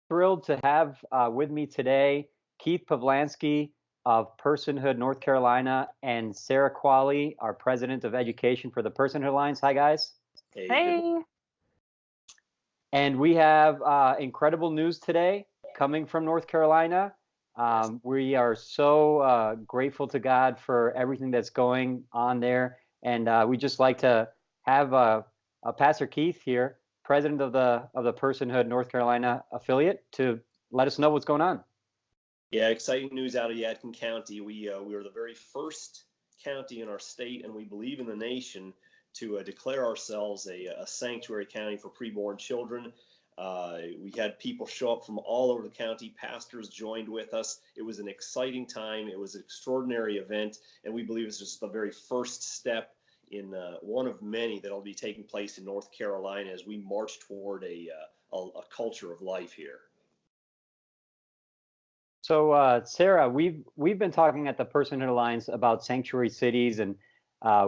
Thrilled to have with me today Keith Pavlansky of Personhood North Carolina and Sarah Qualley, our President of Education for the Personhood Alliance. Hi, guys. Hey, good morning. Hey, And we have incredible news today coming from North Carolina. Yes. We are so grateful to God for everything that's going on there. And we just like to have Pastor Keith here, President of the Personhood North Carolina affiliate, to let us know what's going on. Yeah, exciting news out of Yadkin County. We were the very first county in our state, and we believe in the nation, to declare ourselves a sanctuary county for preborn children. We had people show up from all over the county. Pastors joined with us. It was an exciting time. It was an extraordinary event, and we believe it's just the very first step in one of many that'll be taking place in North Carolina as we march toward a culture of life here. So, Sarah, we've been talking at the Personhood Alliance about sanctuary cities, and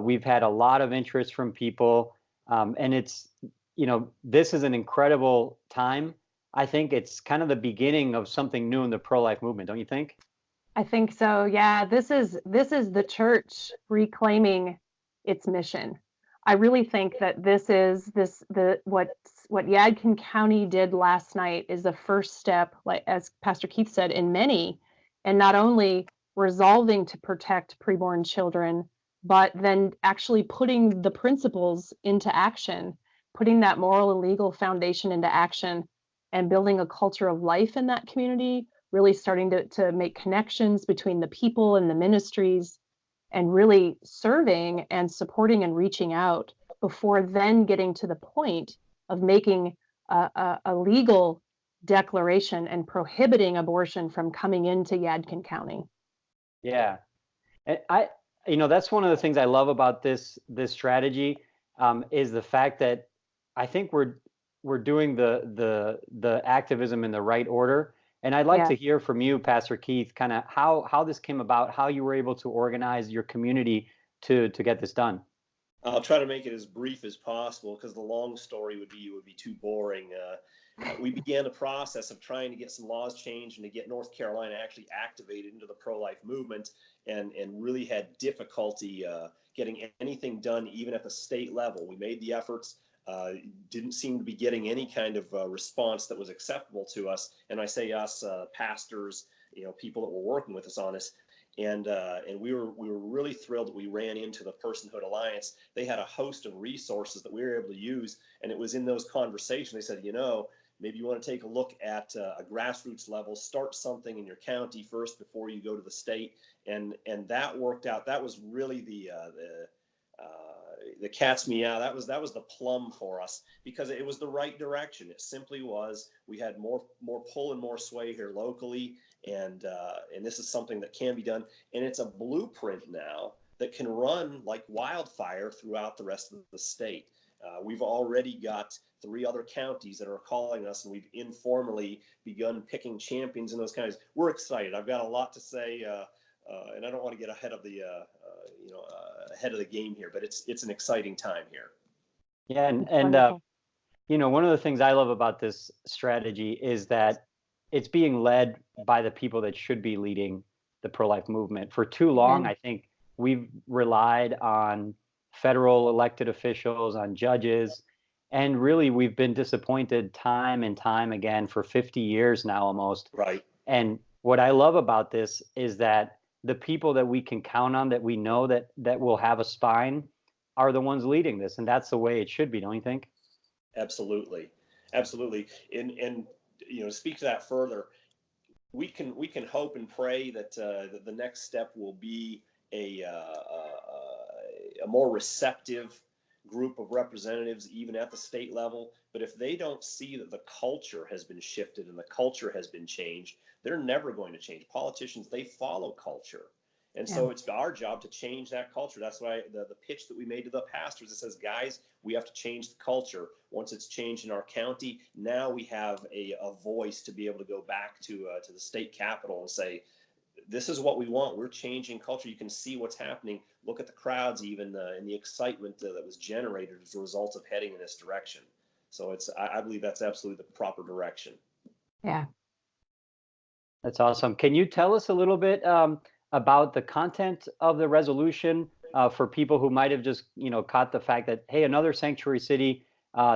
we've had a lot of interest from people. And this is an incredible time. I think it's kind of the beginning of something new in the pro-life movement, don't you think? I think so. Yeah, this is the church reclaiming its mission. I really think that this is this the what Yadkin County did last night is the first step, like as Pastor Keith said, in many, and not only resolving to protect preborn children, but then actually putting the principles into action, putting that moral and legal foundation into action, and building a culture of life in that community, really starting to make connections between the people and the ministries, and really serving and supporting and reaching out before then getting to the point of making a legal declaration and prohibiting abortion from coming into Yadkin County. Yeah. And that's one of the things I love about this strategy, is the fact that I think we're doing the activism in the right order. And I'd like Yeah. to hear from you, Pastor Keith, kind of how this came about, how you were able to organize your community to get this done. I'll try to make it as brief as possible because the long story would be too boring. We began the process of trying to get some laws changed and to get North Carolina actually activated into the pro-life movement, and really had difficulty getting anything done even at the state level. We made the efforts, didn't seem to be getting any kind of response that was acceptable to us. And I say us, pastors, people that were working with us on this. And we were really thrilled that we ran into the Personhood Alliance. They had a host of resources that we were able to use, and it was in those conversations they said, maybe you want to take a look at a grassroots level, start something in your county first before you go to the state, and that worked out. That was really the cat's meow. That was the plum for us, because it was the right direction. It simply was. We had more pull and more sway here locally, and this is something that can be done, and it's a blueprint now that can run like wildfire throughout the rest of the state. We've already got 3 other counties that are calling us, and we've informally begun picking champions in those counties. We're excited. I've got a lot to say, and I don't want to get ahead of the game here, but it's an exciting time here. Yeah, and Wonderful. one of the things I love about this strategy is that it's being led by the people that should be leading the pro-life movement. For too long, Amen. I think we've relied on federal elected officials, on judges, and really we've been disappointed time and time again for 50 years now almost. Right. And what I love about this is that the people that we can count on, that we know that will have a spine, are the ones leading this, and that's the way it should be, don't you think? Absolutely. Absolutely. And speak to that further. We can hope and pray that the next step will be a more receptive group of representatives, even at the state level. But if they don't see that the culture has been shifted and the culture has been changed, they're never going to change. Politicians, they follow culture. And Yeah. so it's our job to change that culture. That's why the pitch that we made to the pastors, it says, guys, we have to change the culture. Once it's changed in our county, now we have a voice to be able to go back to the state capitol and say, this is what we want. We're changing culture. You can see what's happening. Look at the crowds, even and the excitement that was generated as a result of heading in this direction. So I believe that's absolutely the proper direction. Yeah. That's awesome. Can you tell us a little bit about the content of the resolution for people who might have just, caught the fact that, hey, another sanctuary city,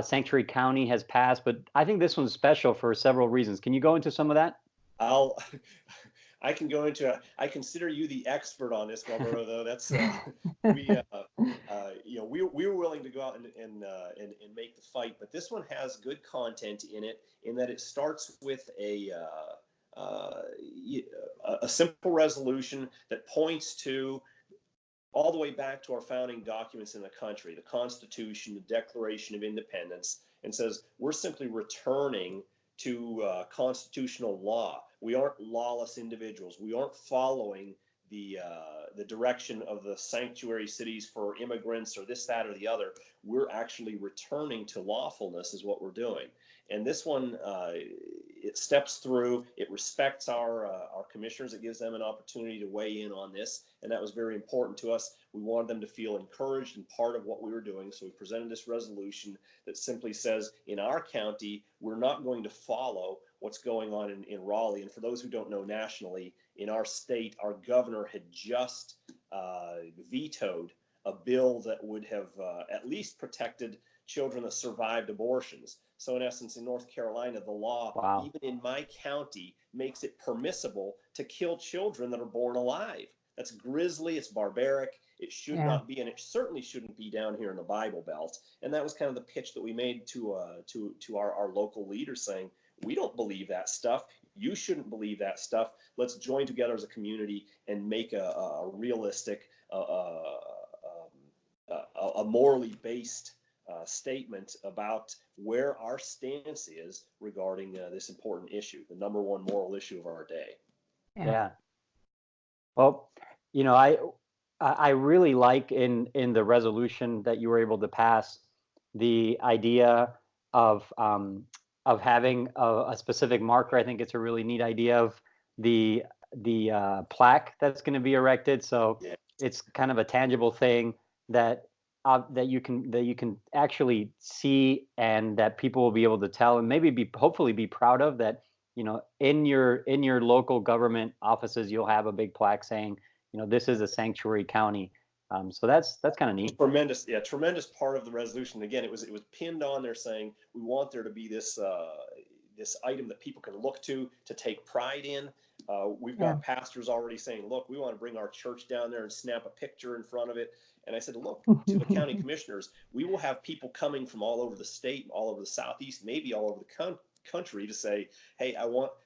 sanctuary county has passed, but I think this one's special for several reasons. Can you go into some of that? I'll I can go into I consider you the expert on this, Gilberto, though. That's we we were willing to go out and make the fight, but this one has good content in it, in that it starts with a simple resolution that points to all the way back to our founding documents in the country, the Constitution, the Declaration of Independence, and says we're simply returning to constitutional law. We aren't lawless individuals. We aren't following the direction of the sanctuary cities for immigrants or this, that, or the other. We're actually returning to lawfulness is what we're doing. And this one, it steps through, it respects our commissioners, it gives them an opportunity to weigh in on this, and that was very important to us. We wanted them to feel encouraged and part of what we were doing, so we presented this resolution that simply says, in our county, we're not going to follow what's going on in Raleigh. And for those who don't know nationally, in our state, our governor had just vetoed a bill that would have at least protected children that survived abortions. So in essence, in North Carolina, the law, Wow. even in my county, makes it permissible to kill children that are born alive. That's grisly, it's barbaric, it should not be, and it certainly shouldn't be down here in the Bible Belt. And that was kind of the pitch that we made to our local leaders, saying, we don't believe that stuff. You shouldn't believe that stuff. Let's join together as a community and make a realistic, a morally based statement about where our stance is regarding this important issue, the number one moral issue of our day. Yeah. Well, I really like in the resolution that you were able to pass the idea of having a specific marker. I think it's a really neat idea of the plaque that's going to be erected. So Yeah. it's kind of a tangible thing that that you can actually see, and that people will be able to tell, and maybe hopefully be proud of that. In your local government offices, you'll have a big plaque saying, this is a sanctuary county. So that's kind of neat. Tremendous, yeah, tremendous part of the resolution. Again, it was pinned on there saying we want there to be this this item that people can look to take pride in. We've got pastors already saying, look, we want to bring our church down there and snap a picture in front of it. And I said, look, to the county commissioners, we will have people coming from all over the state, all over the Southeast, maybe all over the country to say, hey,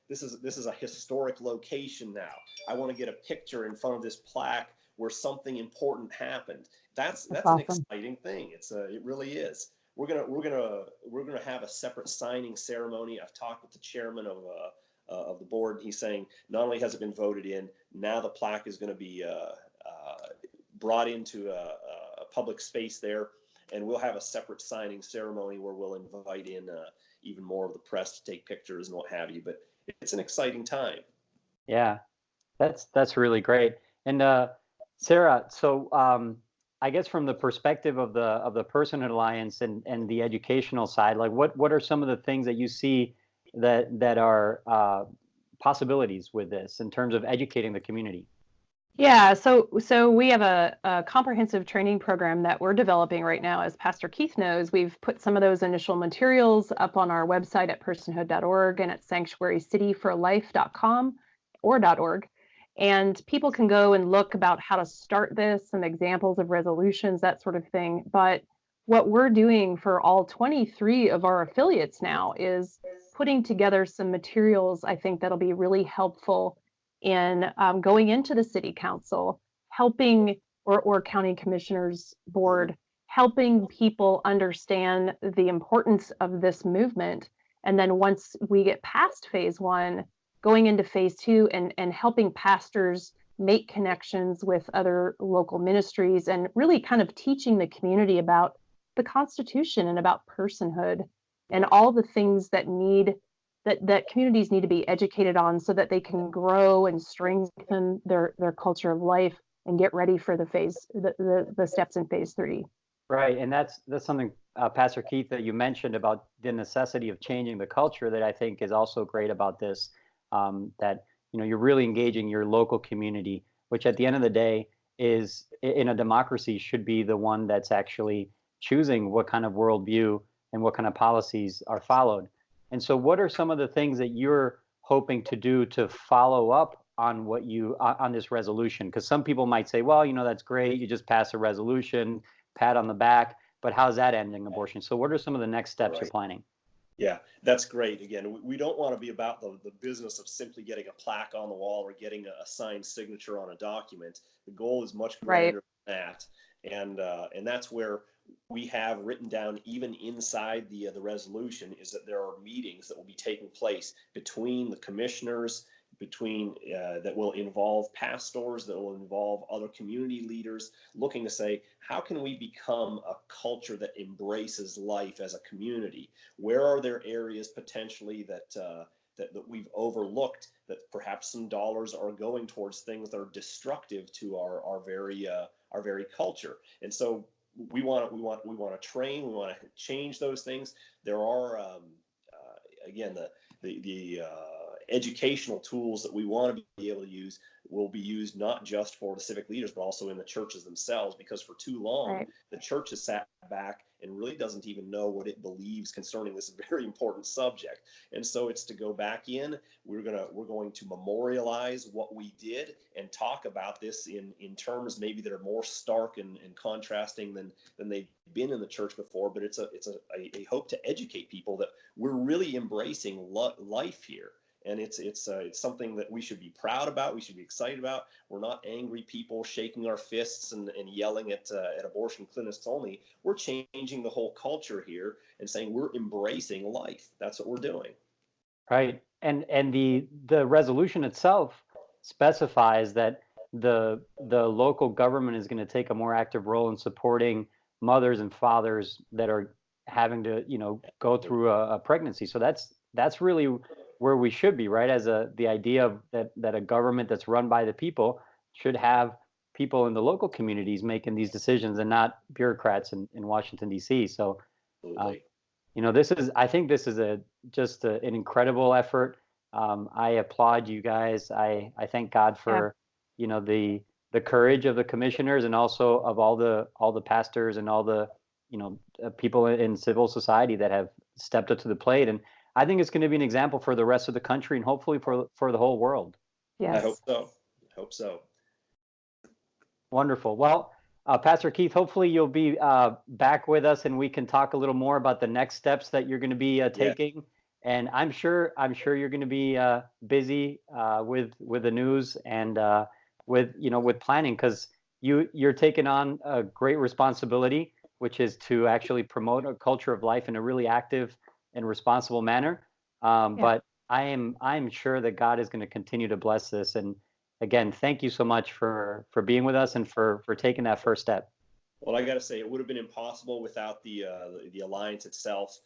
this is a historic location now. I want to get a picture in front of this plaque where something important happened. That's awesome. An exciting thing. It really is. We're gonna have a separate signing ceremony. I've talked with the chairman of the board. He's saying not only has it been voted in, now the plaque is going to be brought into a public space there, and we'll have a separate signing ceremony where we'll invite in even more of the press to take pictures and what have you. But it's an exciting time. Yeah, that's really great. And Sarah, so I guess from the perspective of the Personhood Alliance and the educational side, like what are some of the things that you see that are possibilities with this in terms of educating the community? Yeah, so we have a comprehensive training program that we're developing right now. As Pastor Keith knows, we've put some of those initial materials up on our website at personhood.org and at sanctuarycityforlife.com or .org. And people can go and look about how to start this, some examples of resolutions, that sort of thing. But what we're doing for all 23 of our affiliates now is putting together some materials, I think, that'll be really helpful in going into the city council, helping, or county commissioners board, helping people understand the importance of this movement. And then once we get past phase one, going into phase two and helping pastors make connections with other local ministries and really kind of teaching the community about the Constitution and about personhood and all the things that that communities need to be educated on so that they can grow and strengthen their culture of life and get ready for the steps in phase three. Right, and that's something Pastor Keith, that you mentioned about the necessity of changing the culture that I think is also great about this. That you're really engaging your local community, which at the end of the day is in a democracy should be the one that's actually choosing what kind of worldview and what kind of policies are followed. And so, what are some of the things that you're hoping to do to follow up on what you on this resolution? Because some people might say, well, that's great, you just pass a resolution, pat on the back, but how's that ending abortion? So what are some of the next steps you're planning? Yeah, that's great. Again, we don't want to be about the business of simply getting a plaque on the wall or getting a signed signature on a document. The goal is much greater than that, and that's where we have written down, even inside the resolution, is that there are meetings that will be taking place between the commissioners, that will involve pastors, that will involve other community leaders, looking to say, how can we become a culture that embraces life as a community? Where are there areas potentially that we've overlooked, that perhaps some dollars are going towards things that are destructive to our very culture? And so we want to train, we want to change those things. There are again, the educational tools that we want to be able to use will be used not just for the civic leaders, but also in the churches themselves, because for too long, the church has sat back and really doesn't even know what it believes concerning this very important subject. And so it's to go back in. We're going to memorialize what we did and talk about this in terms maybe that are more stark and contrasting than they've been in the church before. But it's a hope to educate people that we're really embracing life here. And it's something that we should be proud about. We should be excited about. We're not angry people shaking our fists and yelling at abortion clinics only. We're changing the whole culture here and saying we're embracing life. That's what we're doing. Right. And the resolution itself specifies that the local government is going to take a more active role in supporting mothers and fathers that are having to go through a pregnancy. So that's really where we should be, right? As the idea of that a government that's run by the people should have people in the local communities making these decisions and not bureaucrats in Washington, D.C. So, I think this is just an incredible effort. I applaud you guys. I thank God for, the courage of the commissioners and also of all the pastors and all the, people in civil society that have stepped up to the plate. And I think it's going to be an example for the rest of the country and hopefully for the whole world. Yes. I hope so. Wonderful. Well, Pastor Keith, hopefully you'll be back with us and we can talk a little more about the next steps that you're going to be taking. And I'm sure you're going to be busy with the news and with planning, because you're taking on a great responsibility, which is to actually promote a culture of life in a really active and responsible manner. But I'm sure that God is going to continue to bless this. And again, thank you so much for being with us and for taking that first step. Well, I got to say, it would have been impossible without the alliance itself.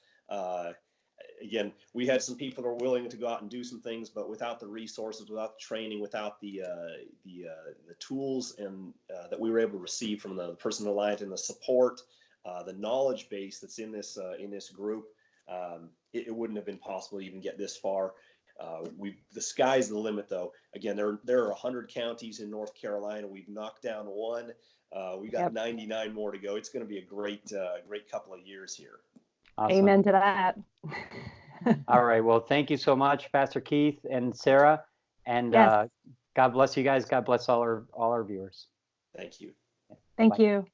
Again, we had some people that were willing to go out and do some things, but without the resources, without the training, without the tools and that we were able to receive from the Personhood Alliance and the support, the knowledge base that's in this group, it wouldn't have been possible to even get this far. The sky's the limit, though. Again, there are 100 counties in North Carolina. We've knocked down one. We got 99 more to go. It's going to be a great couple of years here. Awesome. Amen to that. All right. Well, thank you so much, Pastor Keith and Sarah. And God bless you guys. God bless all our viewers. Thank you. Thank you.